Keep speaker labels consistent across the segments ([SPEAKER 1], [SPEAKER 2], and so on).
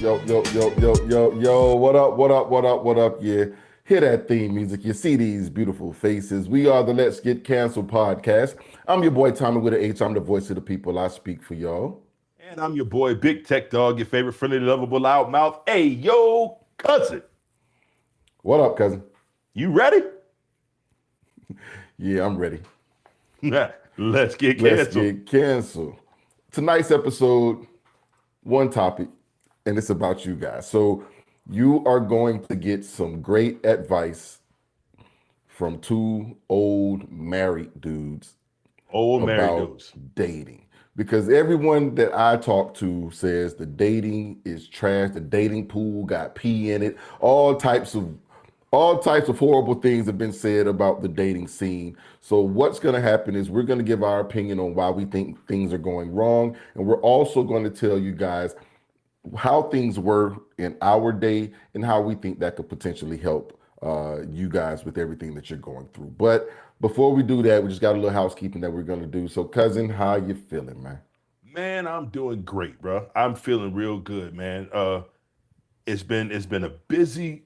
[SPEAKER 1] Yo. What up? Yeah. Hear that theme music. You see these beautiful faces. We are the Let's Get Canceled podcast. I'm your boy Tommy with an H. I'm the voice of the people. I speak for y'all.
[SPEAKER 2] And I'm your boy, Big Tech Dog, your favorite friendly, lovable, loudmouth. Hey, yo, cousin.
[SPEAKER 1] What up, cousin?
[SPEAKER 2] You ready?
[SPEAKER 1] Yeah, I'm ready.
[SPEAKER 2] Let's get canceled.
[SPEAKER 1] Let's get canceled. Tonight's episode, one topic, and it's about you guys. So you are going to get some great advice from two old married dudes about dating. Because everyone that I talk to says the dating is trash, the dating pool got pee in it, all types of horrible things have been said about the dating scene. So what's going to happen is we're going to give our opinion on why we think things are going wrong, and we're also going to tell you guys how things were in our day and how we think that could potentially help you guys with everything that you're going through. But before we do that, we just got a little housekeeping that we're going to do. So, cousin, how you feeling, man?
[SPEAKER 2] Man, I'm doing great, bro. I'm feeling real good, man. It's been a busy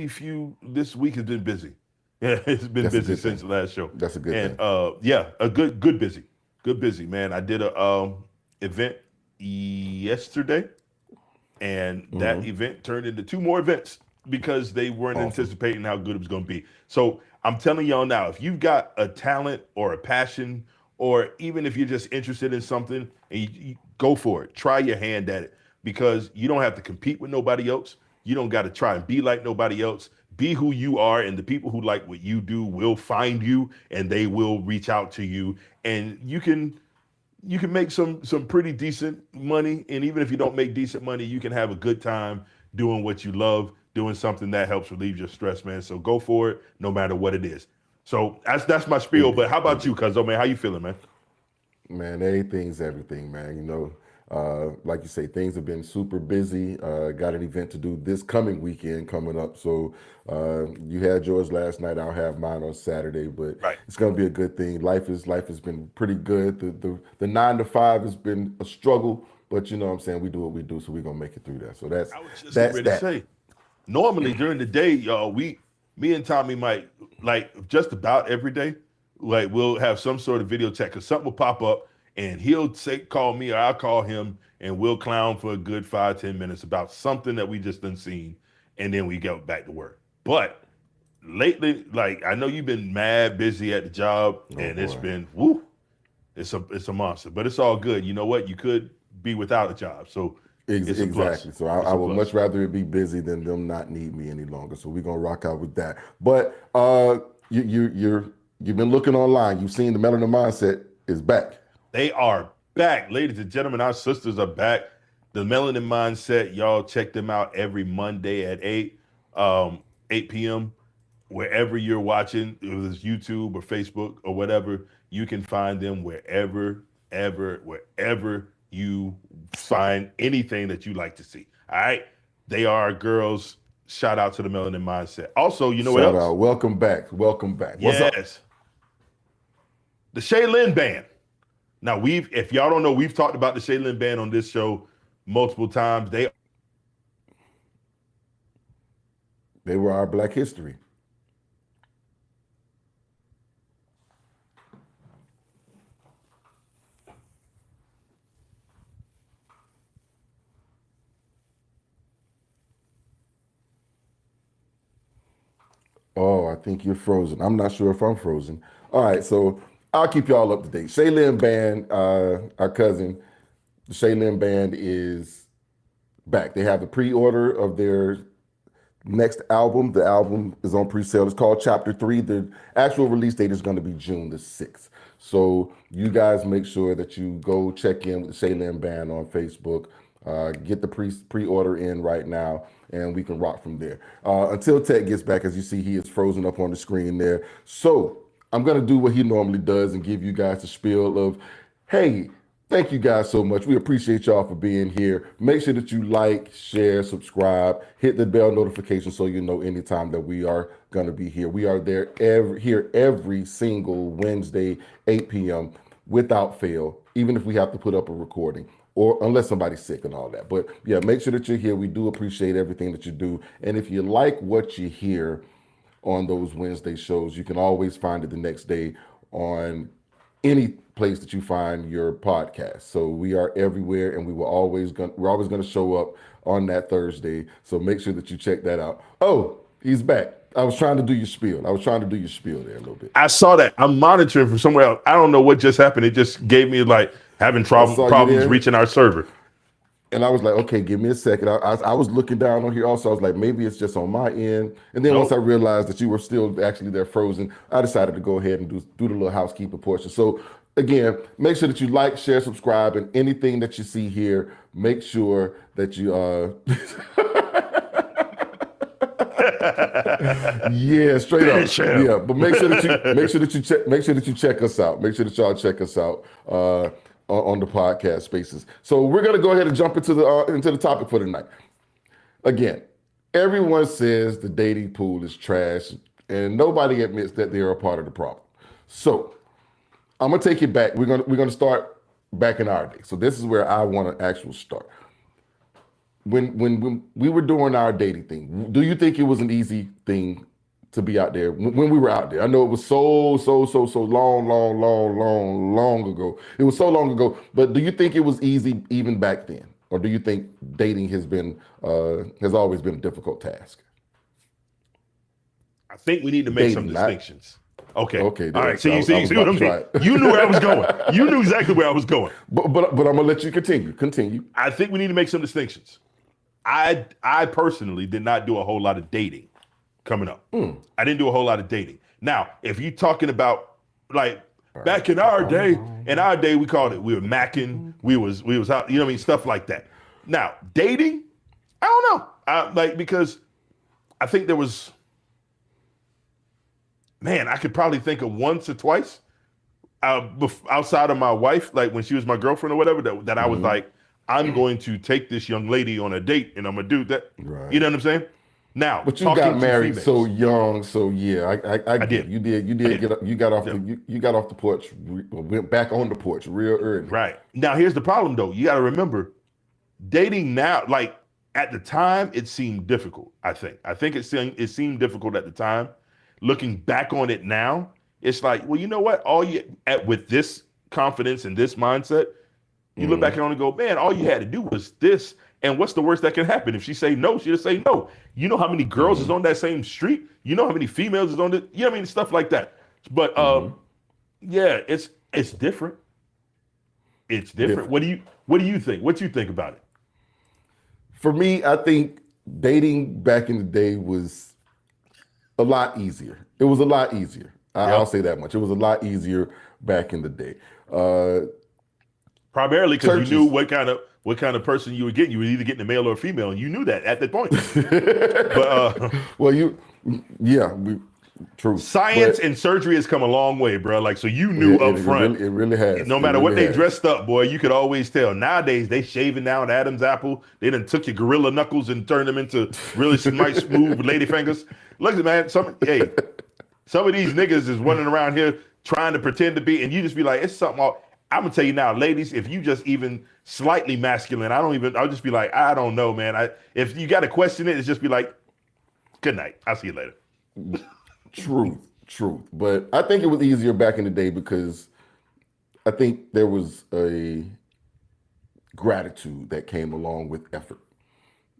[SPEAKER 2] few. This week has been busy. Yeah, it's been busy since the last show.
[SPEAKER 1] That's a good thing.
[SPEAKER 2] Yeah, a good busy, man. I did a event yesterday, and that event turned into two more events because they weren't anticipating how good it was going to be. So I'm telling y'all now, if you've got a talent or a passion, or even if you're just interested in something, and you go for it, try your hand at it, because you don't have to compete with nobody else. You don't got to try and be like nobody else. Be who you are, and the people who like what you do will find you, and they will reach out to you, and you can make some pretty decent money. And even if you don't make decent money, you can have a good time doing what you love, doing something that helps relieve your stress, man. So go for it, no matter what it is. So that's my spiel. But how about you, cuz, man? How you feeling, man?
[SPEAKER 1] Man, everything's everything, man. You know, like you say, things have been super busy. Got an event to do this coming weekend coming up. So you had yours last night. I'll have mine on Saturday, but It's going to be a good thing. Life has been pretty good. The 9 to 5 has been a struggle, but you know what I'm saying? We do what we do, so we're going to make it through that. So that's ready
[SPEAKER 2] to say. Normally during the day, y'all, me and Tommy might, like, just about every day, like, we'll have some sort of video chat, because something will pop up and he'll call me or I'll call him, and we'll clown for a good 5-10 minutes about something that we just done seen, and then we go back to work. But lately, like, I know you've been mad busy at the job, it's been, it's a monster, but it's all good. You know what? You could be without a job. So
[SPEAKER 1] exactly. So I would much rather it be busy than them not need me any longer. So we're gonna rock out with that. But you've been looking online. You've seen the Melanin Mindset is back.
[SPEAKER 2] They are back, ladies and gentlemen. Our sisters are back. The Melanin Mindset, y'all check them out every Monday at 8 p.m. Wherever you're watching, whether it's YouTube or Facebook or whatever, you can find them wherever you find anything that you like to see. All right? They are girls. Shout out to the Melanin Mindset. Also, you know what else?
[SPEAKER 1] Shout out. Welcome back. What's up?
[SPEAKER 2] The Shaylin Band. Now, if y'all don't know, we've talked about the Shaylin Band on this show multiple times. They
[SPEAKER 1] were our Black history. Oh, I think you're frozen. I'm not sure if I'm frozen. All right, so I'll keep y'all up to date. Shaylin Band, our cousin, the Shaylin Band is back. They have the pre-order of their next album. The album is on pre-sale. It's called Chapter 3. The actual release date is going to be June the 6th. So you guys make sure that you go check in with the Shaylin Band on Facebook. Get the pre-order in right now, and we can rock from there. Until Tech gets back, as you see, he is frozen up on the screen there. So I'm going to do what he normally does and give you guys the spiel of, hey, thank you guys so much. We appreciate y'all for being here. Make sure that you like, share, subscribe, hit the bell notification so you know anytime that we are going to be here. We are there every single Wednesday, 8 p.m. without fail, even if we have to put up a recording. or unless somebody's sick and all that. But yeah, make sure that you're here. We do appreciate everything that you do. And if you like what you hear on those Wednesday shows, you can always find it the next day on any place that you find your podcast. So we are everywhere, and we're always going to show up on that Thursday. So make sure that you check that out. Oh, he's back. I was trying to do your spiel. there a little bit.
[SPEAKER 2] I saw that. I'm monitoring from somewhere else. I don't know what just happened. It just gave me like having problems reaching our server.
[SPEAKER 1] And I was like, okay, give me a second. I was looking down on here also. I was like, maybe it's just on my end. And then once I realized that you were still actually there frozen, I decided to go ahead and do the little housekeeping portion. So again, make sure that you like, share, subscribe, and anything that you see here, make sure that you yeah, straight up. Yeah, but make sure that you check us out. Make sure that y'all check us out on the podcast spaces. So we're gonna go ahead and jump into the topic for tonight. Again, everyone says the dating pool is trash, and nobody admits that they are a part of the problem. So I'm gonna take it back. We're gonna start back in our day. So this is where I want to actually start. When we were doing our dating thing, do you think it was an easy thing to be out there when we were out there? I know it was so long ago. It was so long ago, but do you think it was easy even back then? Or do you think dating has always been a difficult task?
[SPEAKER 2] I think we need to make some distinctions. Okay. All right. See what I mean? You knew where I was going. You knew exactly where I was going.
[SPEAKER 1] But I'm gonna let you continue.
[SPEAKER 2] I think we need to make some distinctions. I personally did not do a whole lot of dating coming up. I didn't do a whole lot of dating. Now, if you're talking about like back in our day, we called it, we were macking, we was out, you know what I mean? Stuff like that. Now, dating, I don't know. Because I think there was, man, I could probably think of once or twice outside of my wife, like when she was my girlfriend or whatever, that I was like, I'm going to take this young lady on a date and I'm going to do that.
[SPEAKER 1] Right.
[SPEAKER 2] You know what I'm saying? Now,
[SPEAKER 1] but you got married so young, so yeah, I did. You got off the porch, went back on the porch real early.
[SPEAKER 2] Right. Now, here's the problem though. You got to remember, dating now, like at the time, it seemed difficult. I think it seemed difficult at the time. Looking back on it now, it's like, well, you know what? With this confidence and this mindset, you look back on it and go, man, all you had to do was this. And what's the worst that can happen? If she say no, she just say no. You know how many girls is on that same street? You know how many females is on it? You know what I mean? Stuff like that. But yeah, it's different. It's different. What do you think? What you think about it?
[SPEAKER 1] For me, I think dating back in the day was a lot easier. It was a lot easier. I'll say that much. It was a lot easier back in the day.
[SPEAKER 2] Primarily because you knew what kind of person you were getting. You were either getting a male or a female, and you knew that at that point.
[SPEAKER 1] But true.
[SPEAKER 2] Science and surgery has come a long way, bro. Like, so you knew up front.
[SPEAKER 1] It really has.
[SPEAKER 2] No matter what they dressed up, boy, you could always tell. Nowadays, they shaving down Adam's apple. They done took your gorilla knuckles and turned them into really nice, smooth lady fingers. Look, man, some of these niggas is running around here trying to pretend to be, and you just be like, it's something all. I'm gonna tell you now, ladies, if you just even slightly masculine, I'll just be like, I don't know, man. If you got to question it, it's just be like, good night. I'll see you later.
[SPEAKER 1] Truth. But I think it was easier back in the day because I think there was a gratitude that came along with effort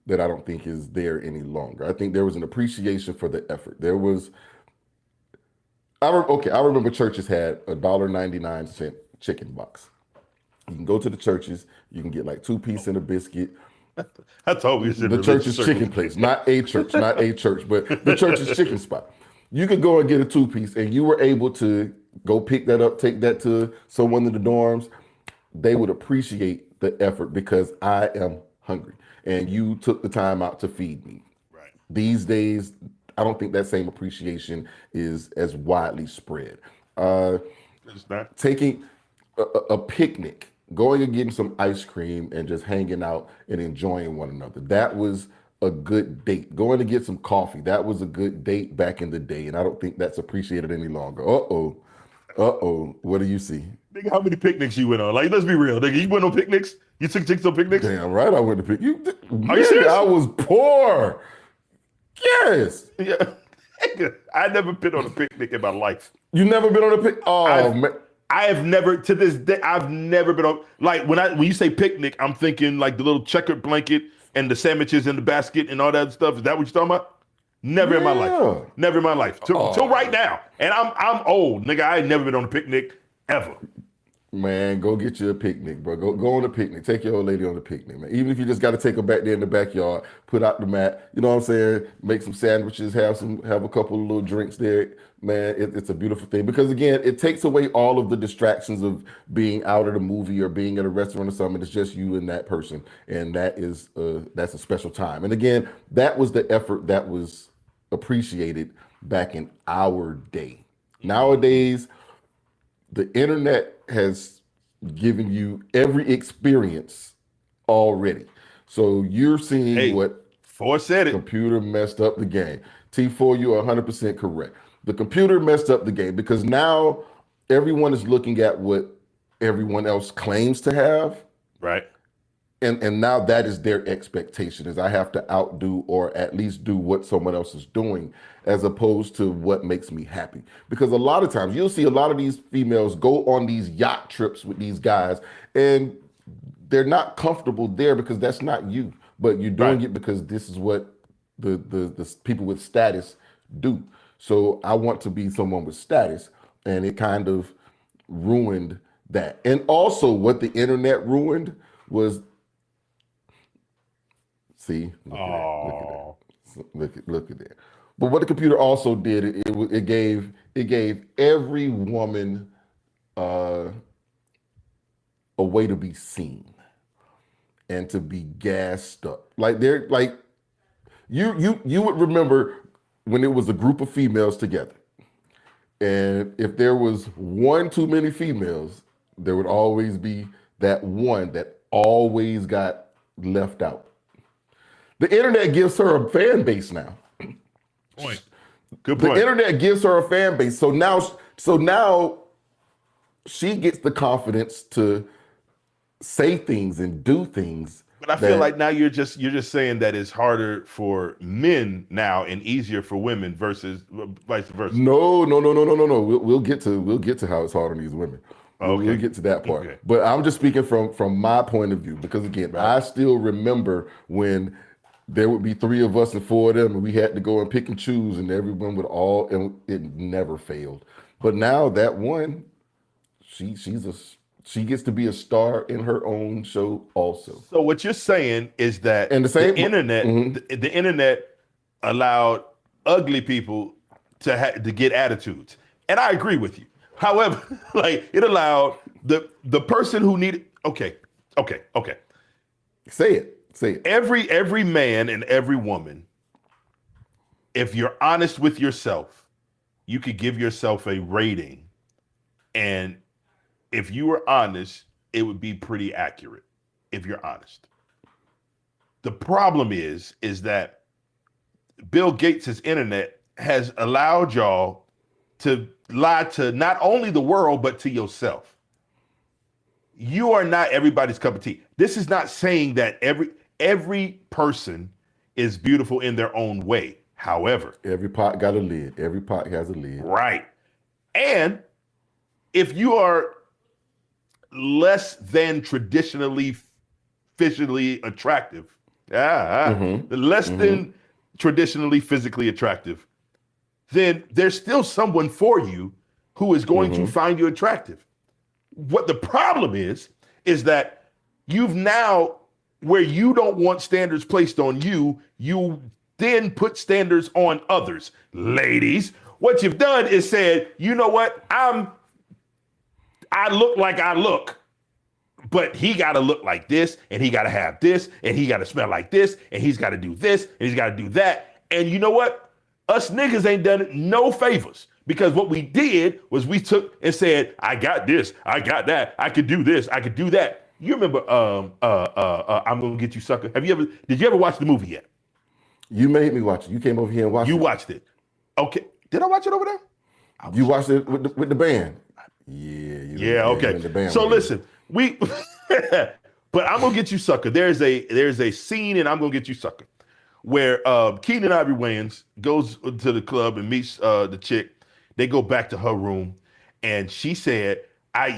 [SPEAKER 1] that I don't think is there any longer. I think there was an appreciation for the effort. There was, I remember churches had $1.99 chicken box. You can go to the churches, you can get like 2 pieces and a biscuit.
[SPEAKER 2] That's always
[SPEAKER 1] the church's chicken place, not a church, but the church's chicken spot. You could go and get a 2-piece, and you were able to go pick that up, take that to someone in the dorms. They would appreciate the effort because I am hungry, and you took the time out to feed me.
[SPEAKER 2] Right.
[SPEAKER 1] These days, I don't think that same appreciation is as widely spread.
[SPEAKER 2] It's not.
[SPEAKER 1] Taking a picnic, going and getting some ice cream and just hanging out and enjoying one another. That was a good date. Going to get some coffee. That was a good date back in the day. And I don't think that's appreciated any longer. Uh-oh. What do you see?
[SPEAKER 2] Nigga, how many picnics you went on? Like, let's be real, nigga. You went on picnics? You took chicks on picnics?
[SPEAKER 1] Damn right I went to pick you.
[SPEAKER 2] Are you serious?
[SPEAKER 1] I was poor. Yes.
[SPEAKER 2] Yeah. Nigga, I never been on a picnic in my life.
[SPEAKER 1] You never been on a pic? Oh, man.
[SPEAKER 2] I have never, to this day, I've never been on, like, when you say picnic, I'm thinking like the little checkered blanket and the sandwiches in the basket and all that stuff. Is that what you're talking about? Never in my life. Never in my life. Till right now. And I'm old, nigga. I ain't never been on a picnic ever.
[SPEAKER 1] Man, go get you a picnic, bro. Go on a picnic. Take your old lady on a picnic, man. Even if you just got to take her back there in the backyard, put out the mat, you know what I'm saying? Make some sandwiches, have a couple of little drinks there. Man, it's a beautiful thing because again, it takes away all of the distractions of being out at a movie or being at a restaurant or something. It's just you and that person, and that's a special time. And again, that was the effort that was appreciated back in our day. Nowadays, the internet has given you every experience already. So you're seeing what
[SPEAKER 2] Four said it.
[SPEAKER 1] Computer messed up the game. T4, you are 100% correct. The computer messed up the game because now everyone is looking at what everyone else claims to have.
[SPEAKER 2] Right.
[SPEAKER 1] And now that is their expectation is I have to outdo or at least do what someone else is doing as opposed to what makes me happy. Because a lot of times you'll see a lot of these females go on these yacht trips with these guys and they're not comfortable there because that's not you, but you're doing it because this is what the people with status do. So I want to be someone with status, and it kind of ruined that. And also what the internet ruined was see, look at that. But what the computer also did, it gave every woman a way to be seen and to be gassed up. Like you would remember when it was a group of females together, and if there was one too many females, there would always be that one that always got left out. The internet gives her a fan base now.
[SPEAKER 2] Point. Good point.
[SPEAKER 1] The internet gives her a fan base. So now she gets the confidence to say things and do things.
[SPEAKER 2] But I feel like now you're just saying that it's harder for men now and easier for women versus vice versa.
[SPEAKER 1] No. We'll get to how it's hard on these women. Okay. We'll get to that part. Okay. But I'm just speaking from my point of view because again, I still remember when there would be three of us and four of them, and we had to go and pick and choose, and everyone would and it never failed. But now that one, she gets to be a star in her own show also.
[SPEAKER 2] So what you're saying is that the internet allowed ugly people to get attitudes, and I agree with you. However, like it allowed the person who needed. Okay.
[SPEAKER 1] Say it.
[SPEAKER 2] Every man and every woman, if you're honest with yourself, you could give yourself a rating. And if you were honest, it would be pretty accurate if you're honest. The problem is that Bill Gates' internet has allowed y'all to lie to not only the world, but to yourself. You are not everybody's cup of tea. This is not saying that every person is beautiful in their own way. However,
[SPEAKER 1] every pot got a lid. Every pot has a lid.
[SPEAKER 2] Right. And if you are less than traditionally physically attractive, less than traditionally physically attractive, then there's still someone for you who is going to find you attractive. What the problem is that you've now, where you don't want standards placed on you, you then put standards on others. Ladies, what you've done is said, you know what? I look like I look, but he got to look like this, and he got to have this, and he got to smell like this, and he's got to do this, and he's got to do that. And you know what? Us niggas ain't done it no favors, because what we did was we took and said, I got this, I got that, I could do this, I could do that. You remember I'm Gonna Get You Sucker? Did you ever watch the movie yet?
[SPEAKER 1] You made me watch it. You came over here and watched it.
[SPEAKER 2] You watched it. Okay. Did I watch it over there?
[SPEAKER 1] You watched it with the band. Yeah,
[SPEAKER 2] Yeah,
[SPEAKER 1] you
[SPEAKER 2] okay.
[SPEAKER 1] in the band.
[SPEAKER 2] So listen, we but I'm gonna get you sucker. There's a scene and I'm gonna get you sucker where Keenan Ivory Wayans goes to the club and meets the chick. They go back to her room and she said,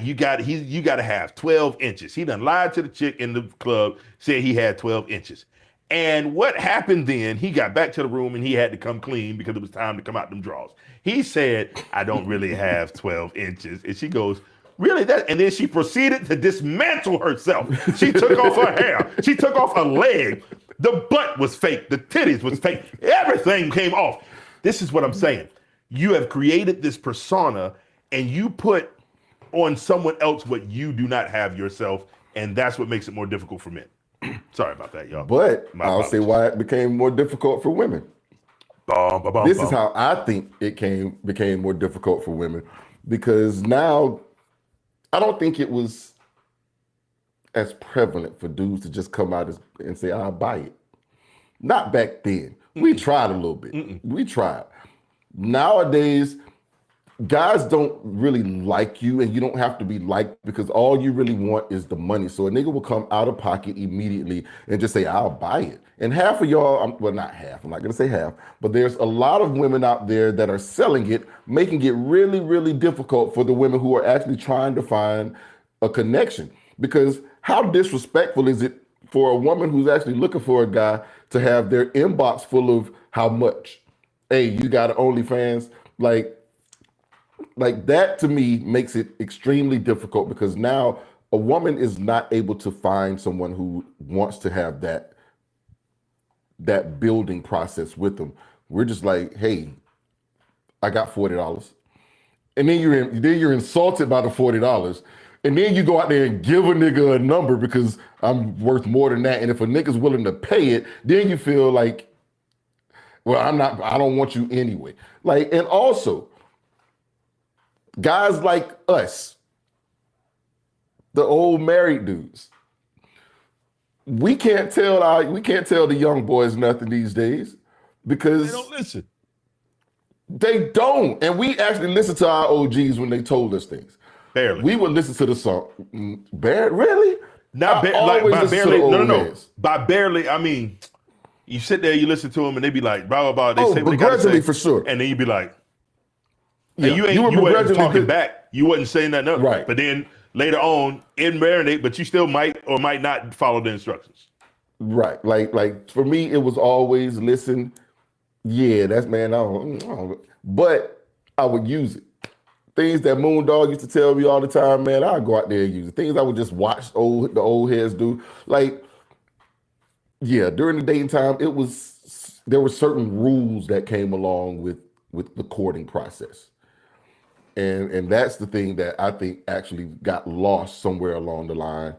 [SPEAKER 2] you got to have 12 inches. He done lied to the chick in the club, said he had 12 inches. And what happened then, he got back to the room and he had to come clean because it was time to come out them drawers. He said, I don't really have 12 inches. And she goes, really? That? And then she proceeded to dismantle herself. She took off her hair. She took off her leg. The butt was fake. The titties was fake. Everything came off. This is what I'm saying. You have created this persona and you put on someone else what you do not have yourself. And that's what makes it more difficult for men. Sorry about that, y'all.
[SPEAKER 1] But I'll say why it became more difficult for women. This is how I think it became more difficult for women, because now I don't think it was as prevalent for dudes to just come out and say, I'll buy it. Not back then. We tried a little bit. We tried. Nowadays, guys don't really like you, and you don't have to be liked, because all you really want is the money. So a nigga will come out of pocket immediately and just say, I'll buy it. And half of y'all, well, not half, I'm not gonna say half, but there's a lot of women out there that are selling it, making it really, really difficult for the women who are actually trying to find a connection. Because how disrespectful is it for a woman who's actually looking for a guy to have their inbox full of how much? Hey, you got OnlyFans? Like that to me makes it extremely difficult, because now a woman is not able to find someone who wants to have that building process with them. We're just like, hey, I got $40. And then you're insulted by the $40. And then you go out there and give a nigga a number because I'm worth more than that. And if a nigga's willing to pay it, then you feel like, well, I don't want you anyway. Like, and also, guys like us, the old married dudes, we can't tell the young boys nothing these days, because
[SPEAKER 2] they don't listen.
[SPEAKER 1] They don't. And we actually listen to our OGs when they told us things.
[SPEAKER 2] Barely.
[SPEAKER 1] We would listen to the song. Really?
[SPEAKER 2] Not
[SPEAKER 1] always
[SPEAKER 2] by
[SPEAKER 1] listen to
[SPEAKER 2] barely.
[SPEAKER 1] the old
[SPEAKER 2] No.
[SPEAKER 1] heads.
[SPEAKER 2] By barely, I mean, you sit there, you listen to them, and they be like, blah, blah, blah. They say what they
[SPEAKER 1] begrudgingly
[SPEAKER 2] gotta say,
[SPEAKER 1] for sure.
[SPEAKER 2] and then you be like,
[SPEAKER 1] Yeah,
[SPEAKER 2] and you
[SPEAKER 1] were
[SPEAKER 2] wasn't
[SPEAKER 1] begrudgingly
[SPEAKER 2] talking
[SPEAKER 1] good.
[SPEAKER 2] back. You wasn't saying nothing else.
[SPEAKER 1] Right.
[SPEAKER 2] But then later on, in marinate, but you still might or might not follow the instructions.
[SPEAKER 1] Right. Like for me, it was always listen. Yeah, that's man. I don't, but I would use it. Things that Moondog used to tell me all the time, man, I'd go out there and use it. Things I would just watch the old heads do. Like, yeah, during the dating time, there were certain rules that came along with the courting process. And that's the thing that I think actually got lost somewhere along the line.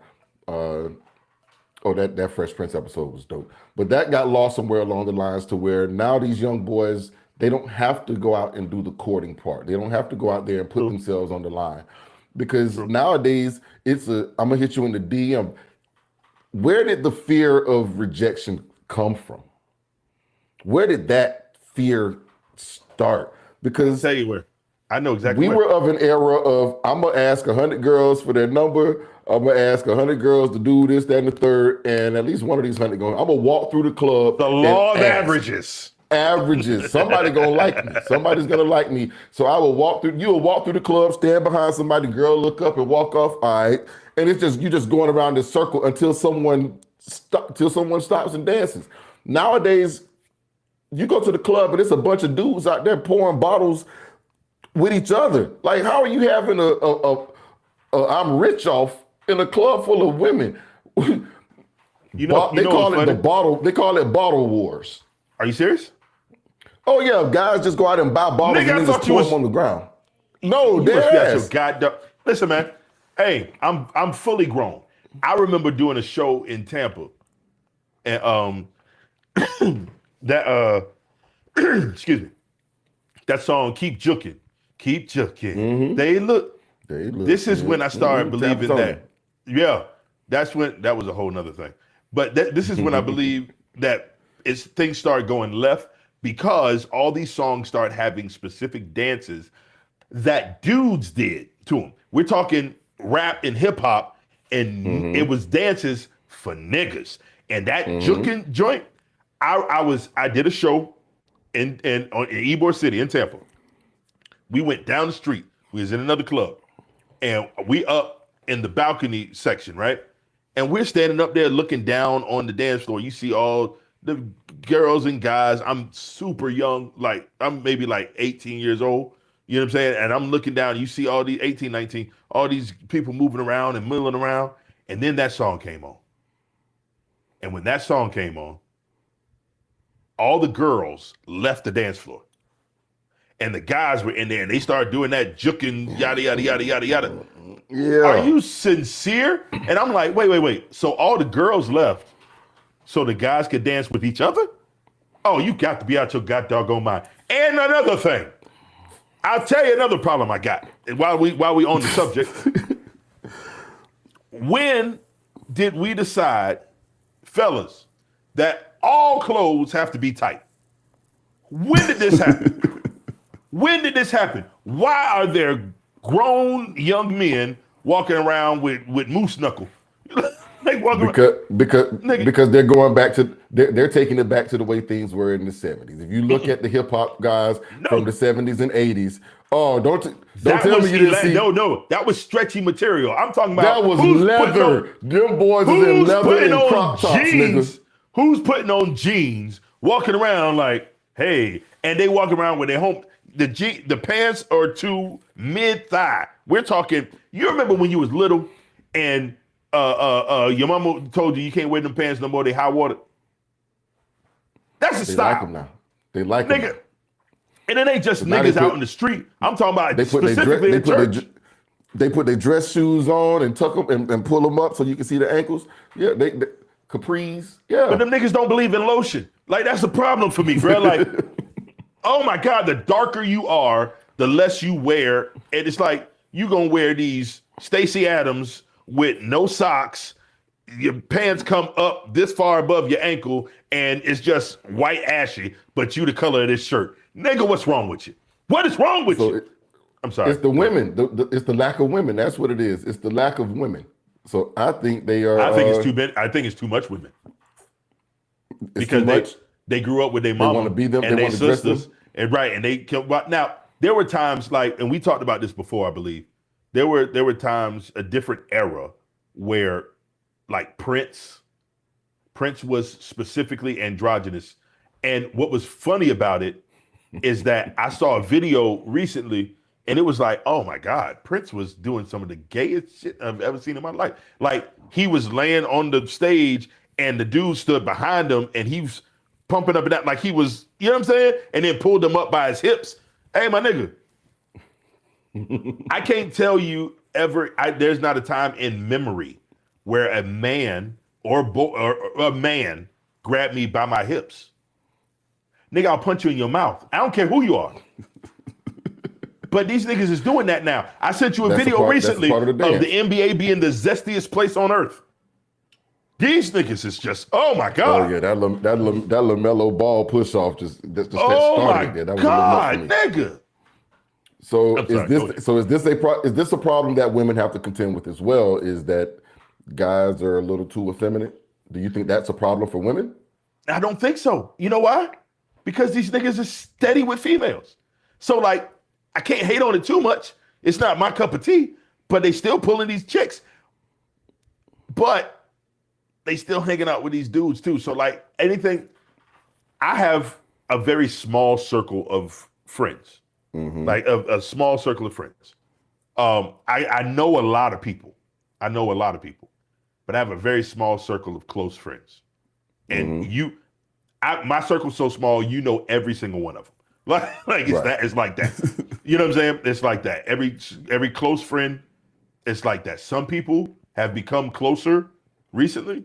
[SPEAKER 1] That Fresh Prince episode was dope. But that got lost somewhere along the lines to where now these young boys, they don't have to go out and do the courting part. They don't have to go out there and put themselves on the line. Because nowadays, I'm going to hit you in the DM. Where did the fear of rejection come from? Where did that fear start? Because
[SPEAKER 2] I'll tell you where. I know exactly
[SPEAKER 1] we
[SPEAKER 2] where.
[SPEAKER 1] were of an era of, I'm going to ask 100 girls for their number. I'm going to ask 100 girls to do this, that, and the third. And at least one of these 100 going, I'm going to walk through the club.
[SPEAKER 2] The law of
[SPEAKER 1] and ask.
[SPEAKER 2] averages.
[SPEAKER 1] Averages. Somebody gonna like me. Somebody's gonna like me. So I will walk through. You will walk through the club, stand behind somebody, girl, look up and walk off. All right, and it's just you just going around this circle until someone stops and dances. Nowadays, you go to the club and it's a bunch of dudes out there pouring bottles with each other. Like, how are you having a I'm rich off in a club full of women? They call it bottle wars.
[SPEAKER 2] Are you serious?
[SPEAKER 1] Oh yeah, guys just go out and buy bottles
[SPEAKER 2] Nigga, I
[SPEAKER 1] and then
[SPEAKER 2] thought
[SPEAKER 1] just
[SPEAKER 2] you
[SPEAKER 1] pour
[SPEAKER 2] was-
[SPEAKER 1] them on the ground. No,
[SPEAKER 2] You must be out
[SPEAKER 1] there's
[SPEAKER 2] your goddamn. Listen, man. Hey, I'm fully grown. I remember doing a show in Tampa, and that excuse me, that song "Keep Jukin'," keep jukin'.
[SPEAKER 1] Mm-hmm.
[SPEAKER 2] They look. This is when I started believing
[SPEAKER 1] Tampa
[SPEAKER 2] that. Yeah, that's when that was a whole nother thing. But this is when I believe that things started going left, because all these songs start having specific dances that dudes did to them. We're talking rap and hip hop, and it was dances for niggas. And that juking joint, I did a show in Ybor City in Tampa. We went down the street. We was in another club, and we up in the balcony section, right? And we're standing up there looking down on the dance floor. You see all the girls and guys. I'm super young, like I'm maybe like 18 years old. You know what I'm saying? And I'm looking down. You see all these 18, 19, all these people moving around and milling around. And then that song came on. And when that song came on, all the girls left the dance floor. And the guys were in there and they started doing that juking, yada, yada, yada, yada, yada.
[SPEAKER 1] Yeah.
[SPEAKER 2] Are you sincere? And I'm like, wait. So all the girls left so the guys could dance with each other? Oh, you got to be out your god doggone mind. And another thing, I'll tell you another problem I got. And while we on the subject, when did we decide, fellas, that all clothes have to be tight? When did this happen? When did this happen? Why are there grown young men walking around with moose knuckle?
[SPEAKER 1] Because they're going back to they're taking it back to the way things were in the 70s. If you look at the hip hop guys from the 70s and 80s, don't tell me you didn't see.
[SPEAKER 2] No, that was stretchy material. I'm talking about
[SPEAKER 1] that was leather. Them boys is in leather and crop tops, niggas.
[SPEAKER 2] Who's putting on jeans, walking around like, hey, and they walk around with their the pants are to mid thigh. We're talking. You remember when you was little and your mama told you can't wear them pants no more. They high water. That's a style.
[SPEAKER 1] Like them now. They like them.
[SPEAKER 2] And it ain't just niggas out in the street. I'm talking about specifically in church.
[SPEAKER 1] They put their dress shoes on and tuck them and pull them up so you can see the ankles. Yeah, they capris. Yeah.
[SPEAKER 2] But them niggas don't believe in lotion. Like that's a problem for me, bro. Like, oh my God, the darker you are, the less you wear. And it's like you gonna wear these Stacey Adams with no socks. Your pants come up this far above your ankle, and it's just white ashy, but you the color of this shirt. Nigga, what's wrong with you? What is wrong with you? I'm sorry.
[SPEAKER 1] It's the women. It's the lack of women. That's what it is. It's the lack of women. So I think they are.
[SPEAKER 2] I think it's too many. I think it's too much women. Because they grew up with their mama
[SPEAKER 1] want to be them,
[SPEAKER 2] and their sisters,
[SPEAKER 1] them.
[SPEAKER 2] and right, and they killed. Now there were times like, and we talked about this before, I believe. There were times, a different era where, like Prince was specifically androgynous, and what was funny about it is that I saw a video recently, and it was like, oh my God, Prince was doing some of the gayest shit I've ever seen in my life. Like he was laying on the stage, and the dude stood behind him, and he was pumping up and down like he was, you know what I'm saying, and then pulled him up by his hips. Hey, my nigga. I can't tell you ever. There's not a time in memory where a man or a man grabbed me by my hips. Nigga, I'll punch you in your mouth. I don't care who you are. But these niggas is doing that now. I sent you a video recently of the NBA being the zestiest place on earth. These niggas is just, oh my God.
[SPEAKER 1] Oh yeah, that LaMelo Ball push off just
[SPEAKER 2] oh
[SPEAKER 1] started there.
[SPEAKER 2] That was God, nigga.
[SPEAKER 1] So is this a problem that women have to contend with as well? Is that guys are a little too effeminate? Do you think that's a problem for women?
[SPEAKER 2] I don't think so. You know why? Because these niggas are steady with females. So like, I can't hate on it too much. It's not my cup of tea, but they still pulling these chicks. But they still hanging out with these dudes too. So like anything, I have a very small circle of friends. Like a small circle of friends. I know a lot of people. But I have a very small circle of close friends. And my circle's so small, you know every single one of them. It's like that. You know what I'm saying? It's like that. Every close friend, it's like that. Some people have become closer recently.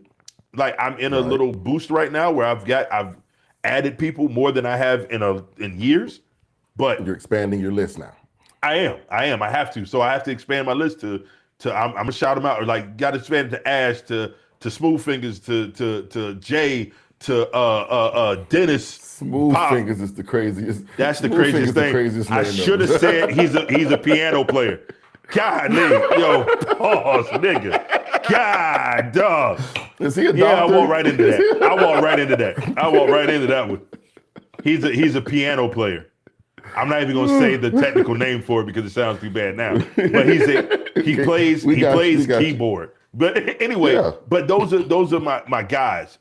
[SPEAKER 2] Like I'm in a little boost right now where I've added people more than I have in years. But
[SPEAKER 1] you're expanding your list now.
[SPEAKER 2] I am. I have to. So I have to expand my list to I'm gonna shout them out, or like got to expand it to Ash, to Smooth Fingers, to Jay, to Dennis.
[SPEAKER 1] Smooth Fingers is the craziest.
[SPEAKER 2] That's the craziest thing. I should have said he's a piano player. Golly, yo, pause, nigga. God, dog.
[SPEAKER 1] Is he a doctor?
[SPEAKER 2] Yeah, I walk right into that. I walk right into that one. He's a piano player. I'm not even gonna say the technical name for it because it sounds too bad now. But he plays keyboard. But anyway,
[SPEAKER 1] Yeah.
[SPEAKER 2] but those are my guys.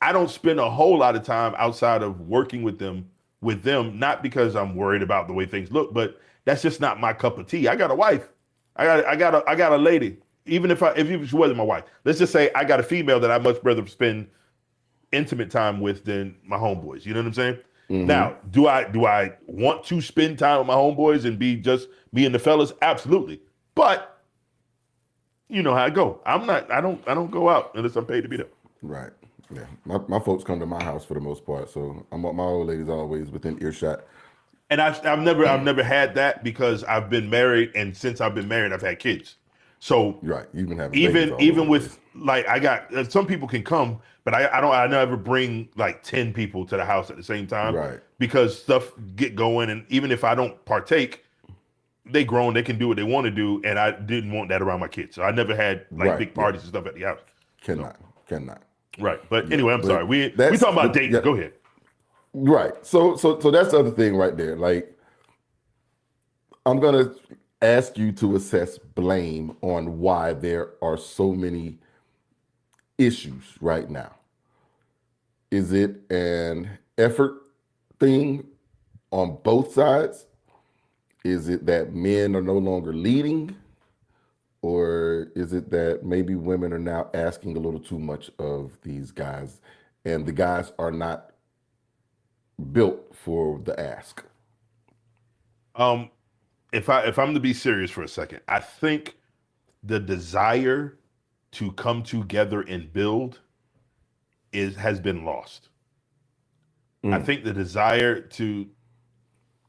[SPEAKER 2] I don't spend a whole lot of time outside of working with them, not because I'm worried about the way things look, but that's just not my cup of tea. I got a wife. I got a lady. Even if she wasn't my wife, let's just say I got a female that I much rather spend intimate time with than my homeboys. You know what I'm saying?
[SPEAKER 1] Mm-hmm.
[SPEAKER 2] Now, do I want to spend time with my homeboys and be just me and the fellas? Absolutely. But you know how I go. I don't go out unless I'm paid to be there.
[SPEAKER 1] Right. Yeah. My folks come to my house for the most part, so my old lady's always within earshot.
[SPEAKER 2] And I've never had that because I've been married, and since I've been married, I've had kids. So
[SPEAKER 1] right, you've been having
[SPEAKER 2] even with like I got some people can come, but I never bring like 10 people to the house at the same time,
[SPEAKER 1] right?
[SPEAKER 2] Because stuff get going, and even if I don't partake, they grown, they can do what they want to do, and I didn't want that around my kids, so I never had like big parties and stuff at the house.
[SPEAKER 1] Cannot.
[SPEAKER 2] Right, but anyway, I'm sorry. We talking about dating. Go ahead.
[SPEAKER 1] Right. So that's the other thing right there. Like, I'm gonna ask you to assess blame on why there are so many issues right now. Is it an effort thing on both sides? Is it that men are no longer leading? Or is it that maybe women are now asking a little too much of these guys and the guys are not built for the ask?
[SPEAKER 2] If I'm to be serious for a second, I think the desire to come together and build has been lost. I think the desire to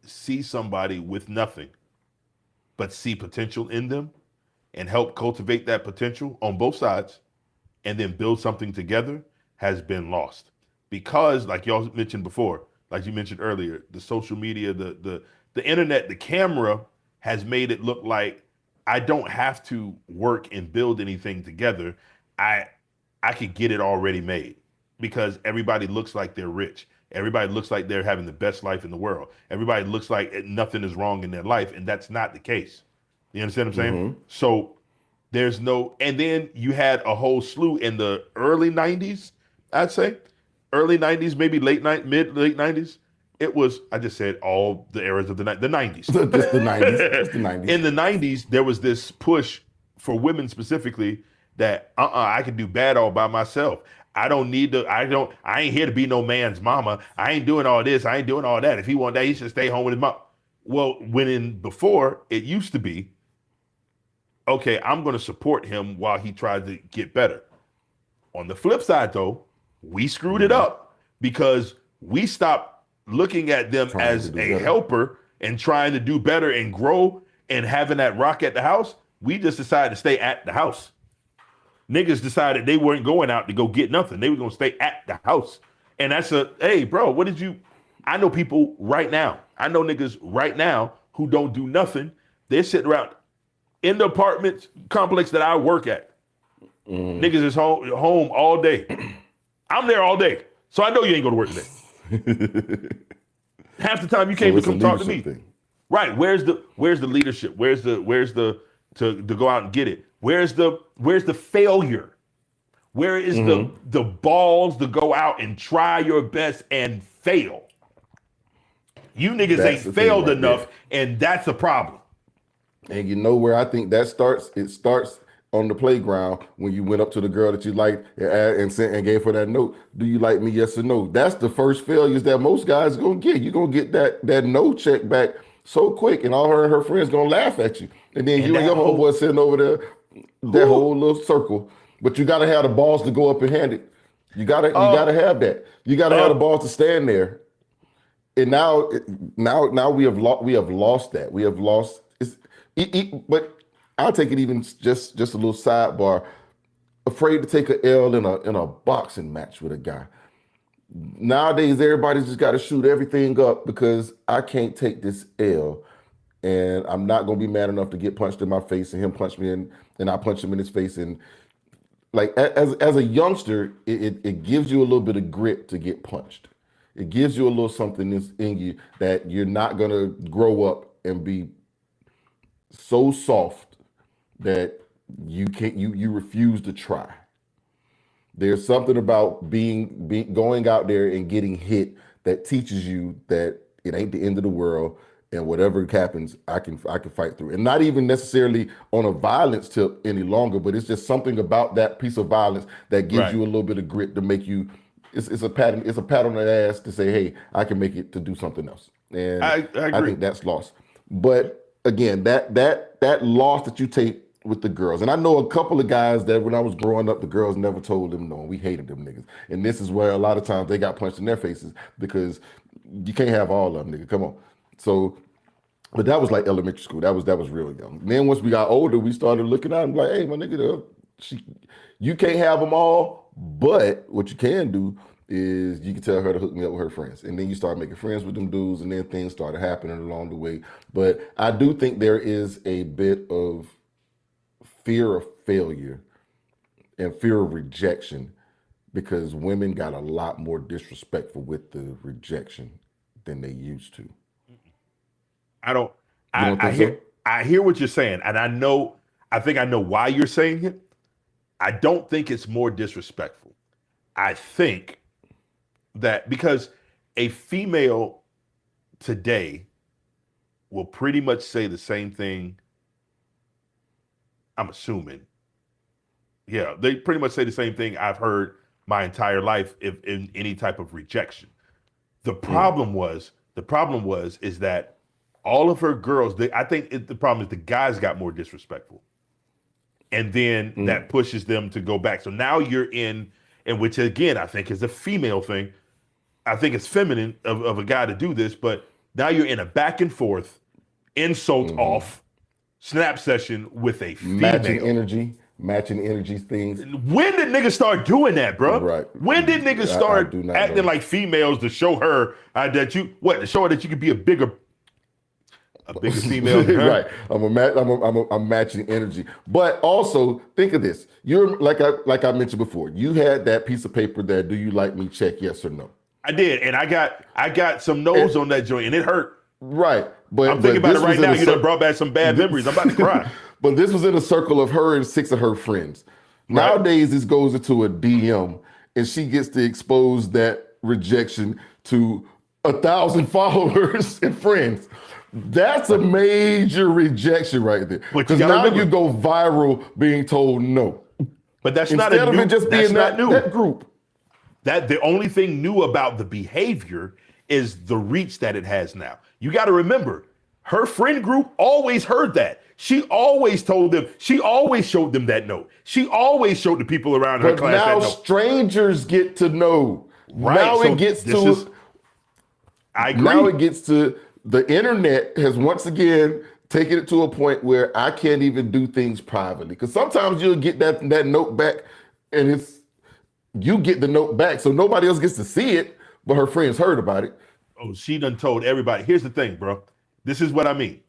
[SPEAKER 2] see somebody with nothing but see potential in them and help cultivate that potential on both sides and then build something together has been lost. Because like y'all mentioned before, like you mentioned earlier, the social media, the internet, the camera has made it look like I don't have to work and build anything together. I could get it already made because everybody looks like they're rich. Everybody looks like they're having the best life in the world. Everybody looks like nothing is wrong in their life, and that's not the case. You understand what I'm saying?
[SPEAKER 1] Mm-hmm.
[SPEAKER 2] So there's no, and then you had a whole slew in the early 90s, I'd say. Early 90s, maybe late 90s. It was, I just said all the eras of the 90s.
[SPEAKER 1] Just the 90s. Just the 90s.
[SPEAKER 2] In the 90s, there was this push for women specifically that I can do bad all by myself. I ain't here to be no man's mama. I ain't doing all this. I ain't doing all that. If he want that, he should stay home with his mom. Well, before, it used to be, okay, I'm going to support him while he tries to get better. On the flip side, though, we screwed it up because we stopped looking at them as a helper and trying to do better and grow and having that rock at the house. We just decided to stay at the house. Niggas decided they weren't going out to go get nothing. They were going to stay at the house. And that's hey, bro, I know people right now. I know niggas right now who don't do nothing. They're sitting around in the apartment complex that I work at. Niggas is home all day. I'm there all day. So I know you ain't going to work today. Half the time you can't even come talk to me. Thing. Right. Where's the leadership? Where's the to go out and get it? Where's the failure? Where is the balls to go out and try your best and fail? You niggas ain't failed enough, and that's a problem.
[SPEAKER 1] And you know where I think that starts? It starts on the playground when you went up to the girl that you liked and sent and gave her that note. Do you like me? Yes or no? That's the first failures that most guys gonna get. You're gonna get that no check back so quick, and all her and her friends gonna laugh at you. And then you and your homeboy sitting over there, that whole little circle. But you gotta have the balls to go up and hand it. You gotta have that. You gotta have the balls to stand there. And now we have lost that. We have lost. But I'll take it even just a little sidebar. Afraid to take an L in a boxing match with a guy. Nowadays, everybody just got to shoot everything up because I can't take this L and I'm not gonna be mad enough to get punched in my face and him punch me and I punch him in his face. And like as a youngster, it gives you a little bit of grit to get punched. It gives you a little something in you that you're not gonna grow up and be so soft that you refuse to try. There's something about being going out there and getting hit that teaches you that it ain't the end of the world, and whatever happens, I can fight through. And not even necessarily on a violence tip any longer, but it's just something about that piece of violence that gives you a little bit of grit to make you. It's a pat on the ass to say, hey, I can make it to do something else. And
[SPEAKER 2] I agree.
[SPEAKER 1] I think that's lost. But again, that loss that you take with the girls. And I know a couple of guys that when I was growing up, the girls never told them no. We hated them niggas. And this is where a lot of times they got punched in their faces because you can't have all of them, nigga. Come on. So, but that was like elementary school. That was real young. And then once we got older, we started looking at them like, hey, my nigga, you can't have them all. But what you can do is you can tell her to hook me up with her friends. And then you start making friends with them dudes, and then things started happening along the way. But I do think there is a bit of fear of failure and fear of rejection because women got a lot more disrespectful with the rejection than they used to.
[SPEAKER 2] I hear what you're saying, and I think I know why you're saying it. I don't think it's more disrespectful. I think that because a female today will pretty much say the same thing. I'm assuming. Yeah, they pretty much say the same thing I've heard my entire life if in any type of rejection. The problem is that all of her girls, the problem is the guys got more disrespectful. And then that pushes them to go back. So now you're in, and which again, I think is a female thing. I think it's feminine of a guy to do this, but now you're in a back and forth, insult off, snap session with a female.
[SPEAKER 1] Matching energy things.
[SPEAKER 2] When did niggas start doing that, bro?
[SPEAKER 1] Right.
[SPEAKER 2] When did niggas start acting
[SPEAKER 1] know.
[SPEAKER 2] like females to show her to show her that you could be a bigger female than her?
[SPEAKER 1] Right. I'm matching energy. But also think of this. You're like I mentioned before, you had that piece of paper that do you like me check yes or no.
[SPEAKER 2] I did, and I got some no's on that joint, and it hurt.
[SPEAKER 1] Right, but
[SPEAKER 2] I'm thinking about it right now. You done brought back some bad memories. I'm about to cry.
[SPEAKER 1] But this was in a circle of her and 6 of her friends. Right. Nowadays, this goes into a DM, and she gets to expose that rejection to 1,000 followers and friends. That's a major rejection right there. Because now you go viral being told no.
[SPEAKER 2] But that's
[SPEAKER 1] instead
[SPEAKER 2] not
[SPEAKER 1] of it just being that group.
[SPEAKER 2] That the only thing new about the behavior is the reach that it has now. You got to remember, her friend group always heard that. She always told them. She always showed them that note. She always showed the people around her class that note.
[SPEAKER 1] Now strangers get to know.
[SPEAKER 2] Right.
[SPEAKER 1] Now it gets to.
[SPEAKER 2] I agree.
[SPEAKER 1] Now it gets to the internet has once again taken it to a point where I can't even do things privately. Because sometimes you'll get that note back, and you get the note back, so nobody else gets to see it, but her friends heard about it.
[SPEAKER 2] Oh, she done told everybody. Here's the thing, bro. This is what I mean.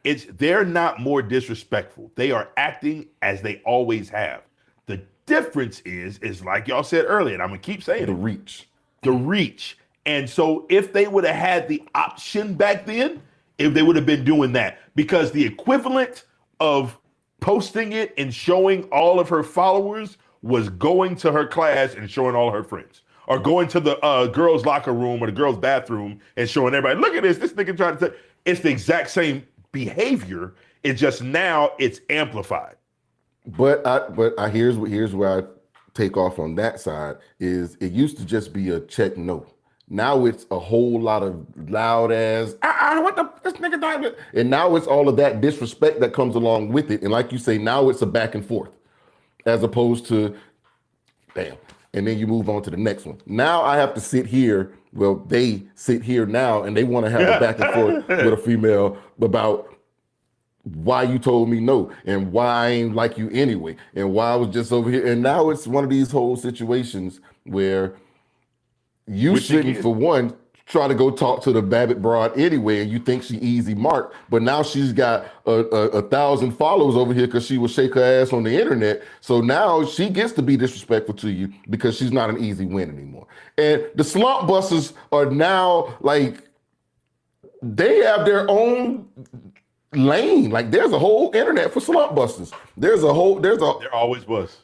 [SPEAKER 2] They're not more disrespectful. They are acting as they always have. The difference is like y'all said earlier, and I'm gonna keep saying the reach. And so if they would have had the option back then, if they would have been doing that, because the equivalent of posting it and showing all of her followers was going to her class and showing all her friends, or going to the girls' locker room or the girls' bathroom and showing everybody, look at this nigga trying to say. It's the exact same behavior. It's just now it's amplified.
[SPEAKER 1] But here's where I take off on that side is it used to just be a check no. Now it's a whole lot of loud ass, this nigga died. And now it's all of that disrespect that comes along with it. And like you say, now it's a back and forth as opposed to, damn. And then you move on to the next one. Now I have to sit here. Well, they sit here now and they want to have a back and forth with a female about why you told me no and why I ain't like you anyway and why I was just over here. And now it's one of these whole situations where you shouldn't, for one, try to go talk to the Babbitt broad anyway, and you think she easy mark, but now she's got a 1,000 followers over here because she will shake her ass on the internet. So now she gets to be disrespectful to you because she's not an easy win anymore. And the slump busters are now like, they have their own lane. Like there's a whole internet for slump busters. There
[SPEAKER 2] always was.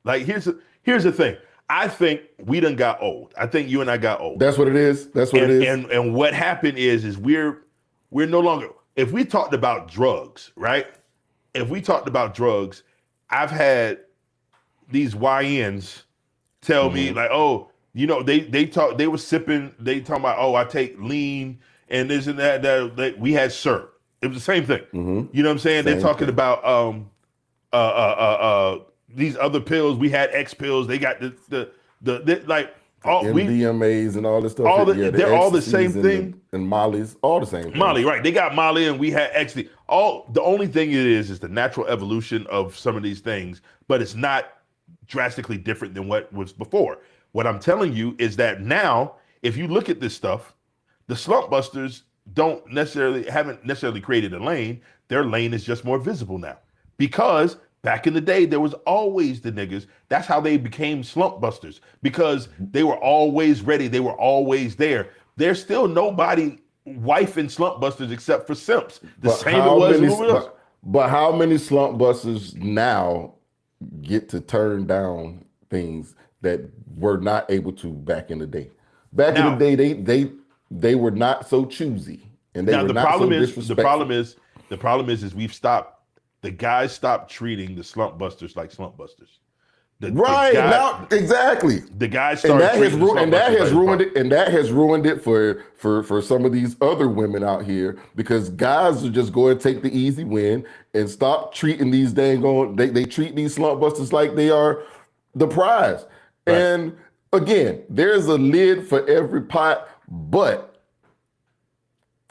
[SPEAKER 2] Like here's the thing. I think we done got old. I think you and I got old.
[SPEAKER 1] That's what it is. That's what it is.
[SPEAKER 2] And what happened is we're no longer. If we talked about drugs, right? If we talked about drugs, I've had these YNs tell me like, oh, you know, they were sipping. They talking about, oh, I take lean and this and that. That we had syrup. It was the same thing. You know what I'm saying? They're talking about these other pills. We had X pills. They got the like all
[SPEAKER 1] MDMAs and all this stuff.
[SPEAKER 2] They're all the same thing.
[SPEAKER 1] And Molly's, all the same thing.
[SPEAKER 2] Molly, right? They got Molly, and we had XD. The only thing it is the natural evolution of some of these things, but it's not drastically different than what was before. What I'm telling you is that now, if you look at this stuff, the slump busters haven't necessarily created a lane. Their lane is just more visible now. Because back in the day, there was always the niggas. That's how they became slump busters, because they were always ready. They were always there. There's still nobody wifing slump busters except for simps. But
[SPEAKER 1] how many slump busters now get to turn down things that were not able to back in the day? Back in the day, they were not so choosy, and they were not so disrespectful.
[SPEAKER 2] The problem is the guys stopped treating the slump busters like slump busters.
[SPEAKER 1] Exactly.
[SPEAKER 2] The guys started
[SPEAKER 1] and that has ruined it for some of these other women out here, because guys are just going to take the easy win and stop treating these they treat these slump busters like they are the prize. Right. And again, there's a lid for every pot, and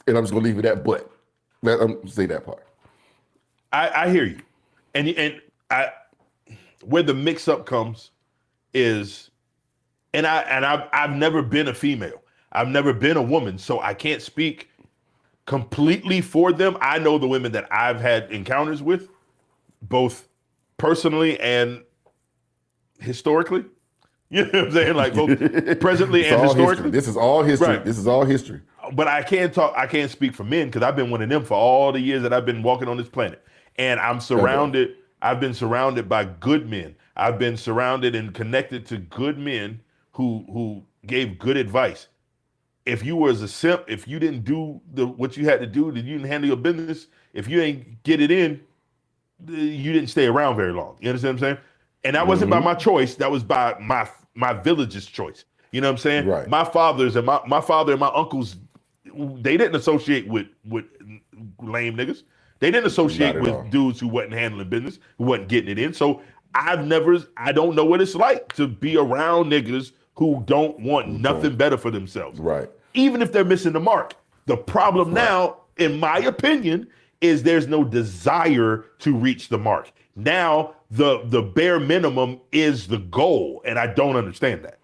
[SPEAKER 1] I'm just gonna leave it at but. I'm say that part.
[SPEAKER 2] I hear you, and where the mix-up comes is, and I've never been a female, I've never been a woman, so I can't speak completely for them. I know the women that I've had encounters with, both personally and historically. You know what I'm saying? Like both presently and historically.
[SPEAKER 1] History. This is all history.
[SPEAKER 2] Right.
[SPEAKER 1] This is all history.
[SPEAKER 2] But I can't speak for men, because I've been one of them for all the years that I've been walking on this planet. And I've been surrounded by good men. I've been surrounded and connected to good men who gave good advice. If you was a simp, if you didn't do what you had to do, that you didn't handle your business, if you ain't get it in, you didn't stay around very long. You understand what I'm saying? And that wasn't by my choice. That was by my village's choice. You know what I'm saying?
[SPEAKER 1] Right.
[SPEAKER 2] My fathers and my father and my uncles, they didn't associate with lame niggas. They didn't associate with dudes who wasn't handling business, who wasn't getting it in. So I don't know what it's like to be around niggas who don't want nothing better for themselves.
[SPEAKER 1] Right.
[SPEAKER 2] Even if they're missing the mark. The problem now, in my opinion, is there's no desire to reach the mark. Now the bare minimum is the goal, and I don't understand that.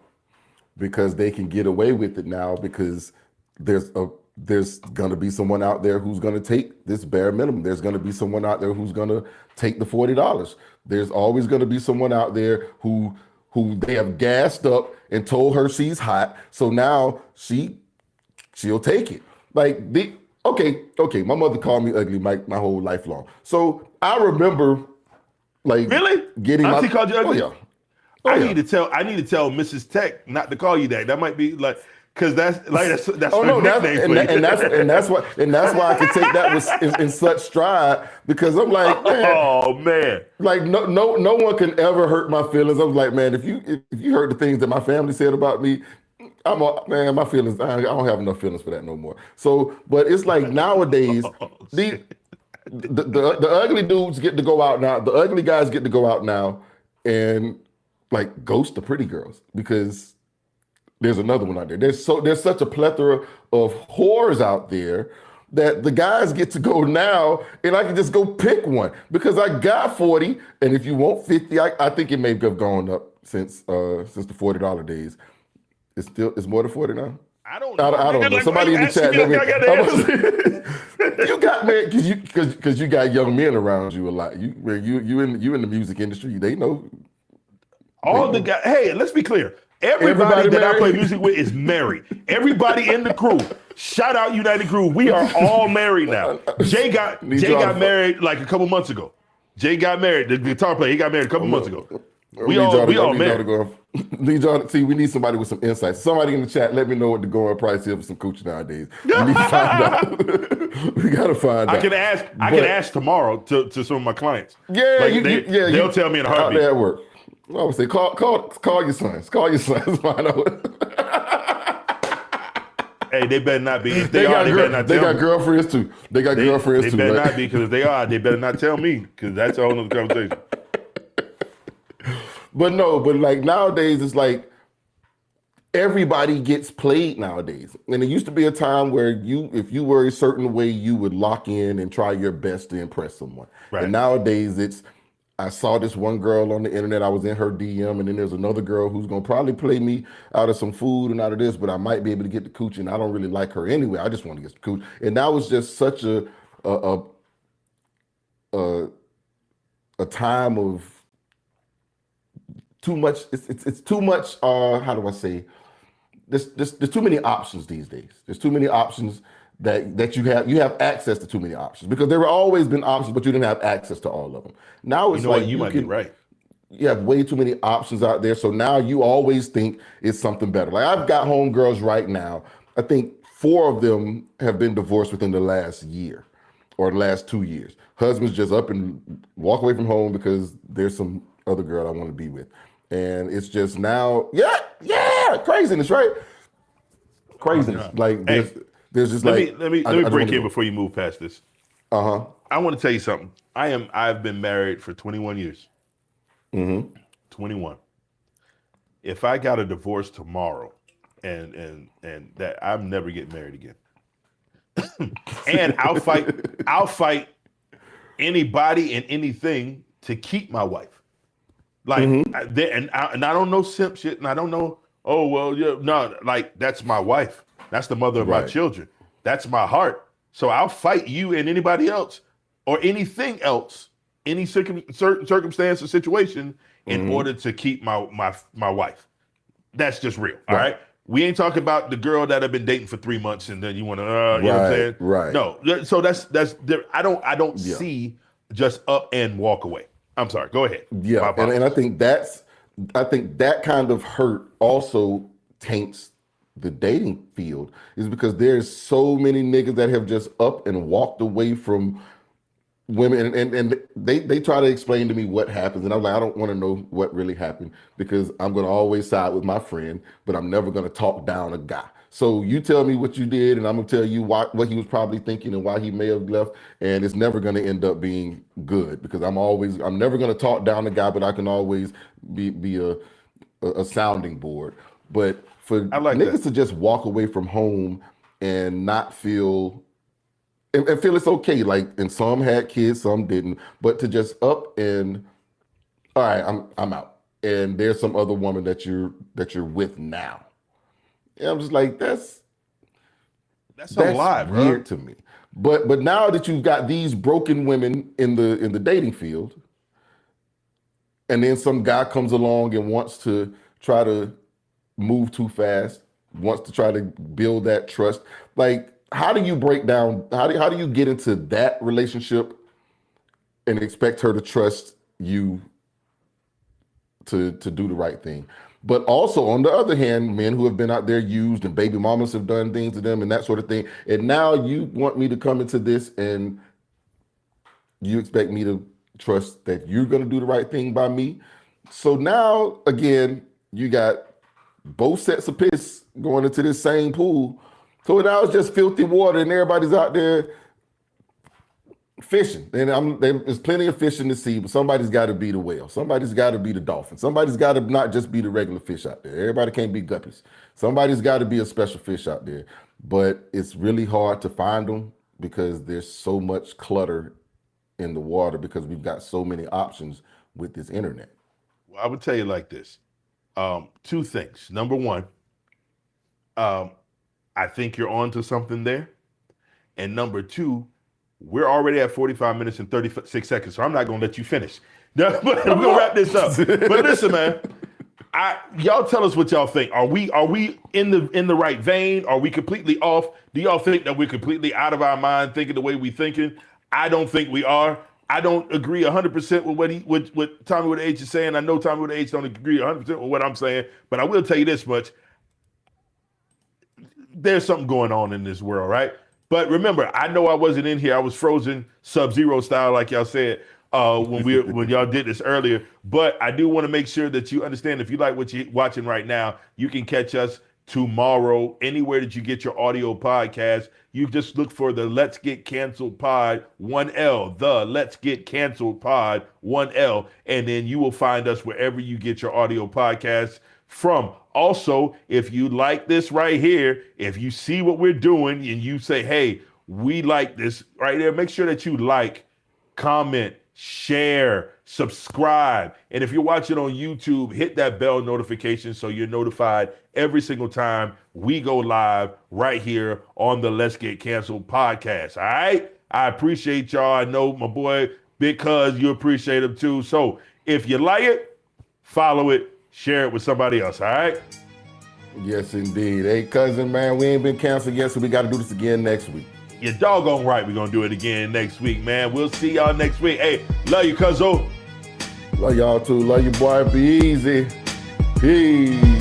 [SPEAKER 1] Because they can get away with it now, because there's going to be someone out there who's going to take this bare minimum. There's going to be someone out there who's going to take the $40. There's always going to be someone out there who they have gassed up and told her she's hot, so now she'll take it. Like okay, my mother called me ugly my whole life long. So I remember getting
[SPEAKER 2] Auntie called you ugly?
[SPEAKER 1] Oh yeah.
[SPEAKER 2] I need to tell Mrs. Tech not to call you that. That might be like, because that's
[SPEAKER 1] oh no, that's why I can take that in such stride, because I'm like, man,
[SPEAKER 2] oh man,
[SPEAKER 1] like no one can ever hurt my feelings. I was like, man, if you heard the things that my family said about me, my feelings, I don't have enough feelings for that no more. So, but it's like nowadays, the ugly dudes get to go out now. The ugly guys get to go out now and like ghost the pretty girls, because there's another one out there. There's such a plethora of whores out there that the guys get to go now, and I can just go pick one because I got 40, and if you want 50, I think it may have gone up since the $40 days. It's more than 40 now.
[SPEAKER 2] I don't know.
[SPEAKER 1] I don't know.
[SPEAKER 2] Like,
[SPEAKER 1] Somebody in the chat.
[SPEAKER 2] me like I got the answer.
[SPEAKER 1] You got man because you got young men around you a lot. You in the music industry. They know.
[SPEAKER 2] All the guys. Hey, let's be clear. Everybody that I play
[SPEAKER 1] married?
[SPEAKER 2] music with is married. Everybody in the crew. Shout out United Crew. We are all married now. Jay got married like a couple months ago. Jay got married. The guitar player. He got married a couple months ago. We all married.
[SPEAKER 1] Need y'all to see. We need somebody with some insight. Somebody in the chat, let me know what the going price is for some coochie nowadays. We need to find out. We gotta find out.
[SPEAKER 2] I can ask tomorrow to some of my clients.
[SPEAKER 1] Yeah,
[SPEAKER 2] like they'll tell me in a heartbeat.
[SPEAKER 1] Out there at work. I would say call your sons. Call your sons. Find out.
[SPEAKER 2] Hey, they better not be. If they are, they better not tell me.
[SPEAKER 1] They got girlfriends too. They
[SPEAKER 2] better not be, because if they are, they better not tell me, because that's a whole other conversation.
[SPEAKER 1] But like nowadays, it's like everybody gets played nowadays. And it used to be a time where if you were a certain way, you would lock in and try your best to impress someone.
[SPEAKER 2] Right.
[SPEAKER 1] And nowadays I saw this one girl on the internet, I was in her DM, and then there's another girl who's gonna probably play me out of some food and out of this, but I might be able to get the coochie, and I don't really like her anyway. I just want to get some coochie. And now it's just such a time of too much. It's too much. How do I say? There's too many options these days. There's too many options that you have access to too many options, because there have always been options, but you didn't have access to all of them. Now it's like
[SPEAKER 2] you might be right.
[SPEAKER 1] You have way too many options out there, so now you always think it's something better. Like I've got homegirls right now. I think 4 of them have been divorced within the last year or the last 2 years. Husbands just up and walk away from home because there's some other girl I want to be with. And it's just now, craziness, right? Craziness. Like there's just
[SPEAKER 2] let me break in before you move past this. I want to tell you something. I've been married for 21 years. 21. If I got a divorce tomorrow, and that I'm never getting married again. And I'll fight anybody and anything to keep my wife. Like, and I don't know simp shit, and I don't know, oh, well, yeah, no, like, that's my wife. That's the mother of my children. That's my heart. So I'll fight you and anybody else or anything else, any circumstance or situation in order to keep my wife. That's just real, all right? We ain't talking about the girl that I've been dating for 3 months and then you want to, you know what I'm saying?
[SPEAKER 1] Right.
[SPEAKER 2] No, so that's I don't see just up and walk away. I'm sorry. Go ahead.
[SPEAKER 1] Yeah, and I think that kind of hurt also taints the dating field, is because there's so many niggas that have just up and walked away from women, and they try to explain to me what happens, and I'm like, I don't want to know what really happened, because I'm going to always side with my friend, but I'm never going to talk down a guy. So you tell me what you did, and I'm gonna tell you what he was probably thinking and why he may have left, and it's never gonna end up being good, because I'm never gonna talk down a guy, but I can always be a sounding board. But for niggas to just walk away from home and not feel and feel it's okay, like, and some had kids, some didn't, but to just up and all right, I'm out, and there's some other woman that you're with now. And I'm just like, that's a lot, bro. Weird to me. But now that you've got these broken women in the dating field, and then some guy comes along and wants to try to move too fast, wants to try to build that trust. Like, how do you break down? How do you get into that relationship and expect her to trust you to do the right thing? But also, on the other hand, men who have been out there used, and baby mamas have done things to them and that sort of thing. And now you want me to come into this and you expect me to trust that you're going to do the right thing by me. So now, again, you got both sets of piss going into this same pool. So now it's just filthy water, and everybody's out there fishing. And there's plenty of fish in the sea, but somebody's got to be the whale. Somebody's got to be the dolphin. Somebody's got to not just be the regular fish out there. Everybody can't be guppies. Somebody's got to be a special fish out there. But it's really hard to find them because there's so much clutter in the water, because we've got so many options with this internet.
[SPEAKER 2] Well, I would tell you like this. 2 things. Number one, I think you're on to something there. And number two, we're already at 45 minutes and 36 seconds, so I'm not going to let you finish. But we're going to wrap this up. But listen, man, y'all tell us what y'all think. Are we in the right vein? Are we completely off? Do y'all think that we're completely out of our mind thinking the way we thinking? I don't think we are. I don't agree 100% with what Tommy with H is saying. I know Tommy with H don't agree 100% with what I'm saying, but I will tell you this much. There's something going on in this world, right? But remember, I know I wasn't in here. I was frozen Sub-Zero style, like y'all said, when y'all did this earlier. But I do want to make sure that you understand, if you like what you're watching right now, you can catch us tomorrow anywhere that you get your audio podcast. You just look for the Let's Get Canceled Pod 1L, the Let's Get Canceled Pod 1L, and then you will find us wherever you get your audio podcasts from. Also, if you like this right here, if you see what we're doing and you say, hey, we like this right there, make sure that you like, comment, share, subscribe. And if you're watching on YouTube, hit that bell notification so you're notified every single time we go live right here on the Let's Get Canceled podcast. All right? I appreciate y'all. I know my boy, Big Cuz, you appreciate him too. So if you like it, follow it, share it with somebody else. All right?
[SPEAKER 1] Yes, indeed. Hey, cousin, man, we ain't been canceled yet, so we got to do this again next week.
[SPEAKER 2] You're doggone right. We're going to do it again next week, man. We'll see y'all next week. Hey, love you, cuzzo.
[SPEAKER 1] Love y'all too. Love you, boy. Be easy. Peace.